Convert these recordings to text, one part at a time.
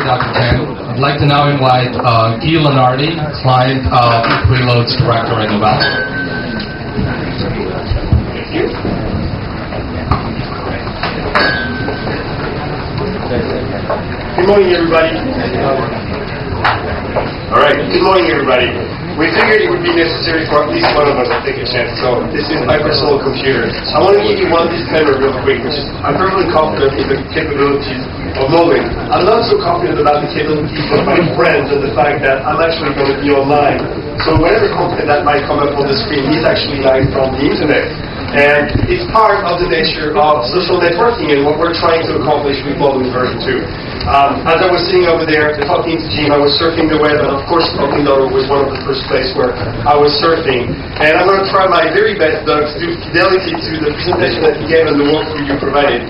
2010. I'd like to now invite Lunardi, Client Preloads Director at Novell. Thank you. Good morning, everybody. All right, good morning, everybody. We figured it would be necessary for at least one of us to take a chance, so this is my personal computer. I want to give you one disclaimer real quick, which is I'm perfectly confident in the capabilities of Moblin. I'm not so confident about the capabilities of my friends and the fact that I'm actually going to be online. So whatever content that might come up on the screen is actually live from the internet. And it's part of the nature of social networking and what we're trying to accomplish with Moblin version 2. As I was sitting over there talking to Jim, I was surfing the web, and of course Moblin.org was one of the first places where I was surfing. And I'm going to try my very best, Doug, to do fidelity to the presentation that you gave and the walkthrough you provided.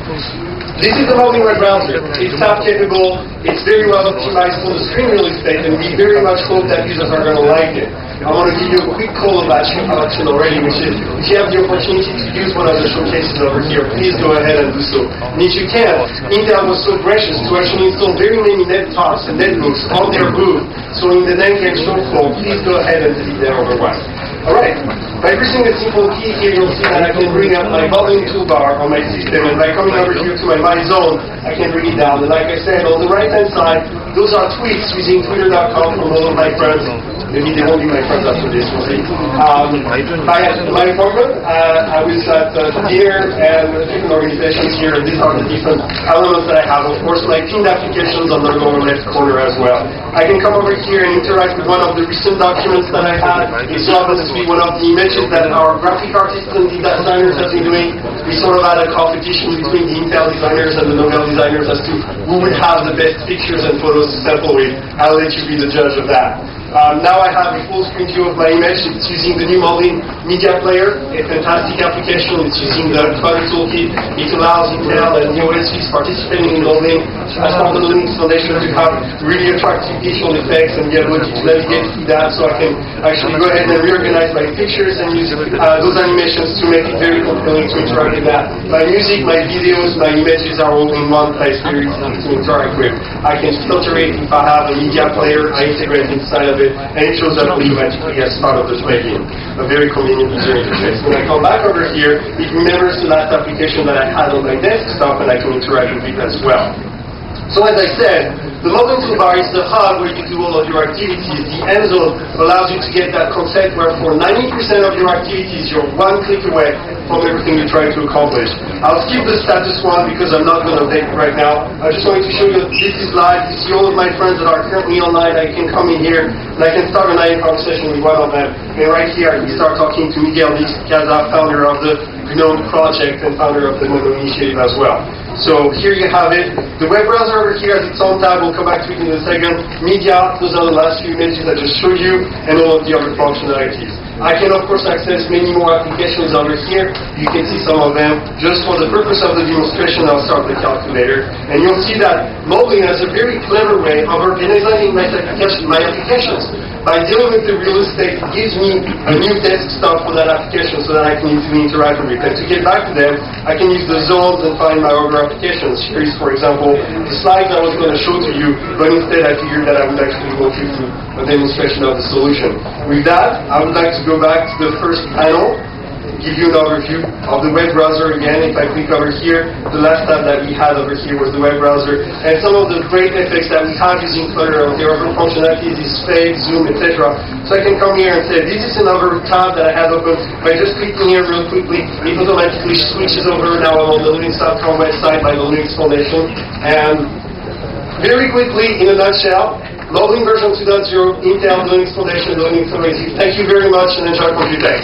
This is the Moblin web browser. It's tab capable, it's very well optimized for the screen real estate, and we very much hope that users are going to like it. I want to give you a quick call about action already, which is if you have the opportunity to use one of the showcases over here, please go ahead and do so. And if you can, Intel was so gracious to actually install very many nettops and netbooks on their booth. So in the NetGame show floor, please go ahead and visit them otherwise. Alright, by pressing the simple key here, you'll see that I can bring up my Moblin toolbar on my system, and by coming over here to my zone, I can bring it down. And like I said, on the right-hand side, those are tweets using twitter.com from all of my friends. Maybe they won't be my friends after this, we'll see. My appointment, I was at dinner and different organizations here, and these are the different elements that I have. Of course, my pinned applications on the lower left corner as well. I can come over here and interact with one of the recent documents that I had. It's obviously one of the images that our graphic artists and designers have been doing. We sort of had a competition between the Intel designers and the Novell designers as to who would have the best pictures and photos to sample with. I'll let you be the judge of that. Now I have a full screen view of my image. It's using the new Moblin Media Player, a fantastic application. It's using the Flutter Toolkit. It allows Intel and OSVs participating in Moblin as part of the Linux Foundation to have really attractive visual effects and be able to navigate through that, so I can actually go ahead and reorganize my pictures and use those animations to make it very compelling to interact with that. My music, my videos, my images are all in one place, very easy to interact with. I can filter it if I have a media player, I integrate inside of it, and it shows up automatically as part of the plugin. A very convenient user interface. When I come back over here, it remembers the last application that I had on my desktop, and I can interact with it as well. So as I said, the Moblin toolbar is the hub where you do all of your activities. The end zone allows you to get that concept where for 90% of your activities, you're one click away from everything you're trying to accomplish. I'll skip the status one because I'm not going to update it right now. I just wanted to show you that this is live. You see all of my friends that are currently online. I can come in here and I can start a live conversation with one of them. And right here, I can start talking to Miguel Caza, founder of the GNOME project and founder of the GNOME initiative as well. So here you have it. The web browser over here has its own tab. We'll come back to it in a second. Media, those are the last few images I just showed you, and all of the other functionalities. I can, of course, access many more applications over here. You can see some of them. Just for the purpose of the demonstration, I'll start the calculator. And you'll see that Moblin has a very clever way of organizing my applications. By dealing with the real estate, it gives me a new desktop for that application so that I can easily interact with it. And to get back to them, I can use the zones and find my other applications. Here is, for example, the slides I was going to show to you, but instead I figured that I would actually walk you through a demonstration of the solution. With that, I would like to go back to the first panel, give you an overview of the web browser again. If I click over here, the last tab that we had over here was the web browser, and some of the great effects that we have using Flutter, the other functionalities is fade, zoom, etc. So I can come here and say, this is another tab that I had open. By just clicking here real quickly, it automatically switches over. Now I'm on the Linux.com website by the Linux Foundation. And very quickly, in a nutshell, Moblin version 2.0, Intel, the Linux Foundation, the Linux Foundation. Thank you very much and enjoy Computex.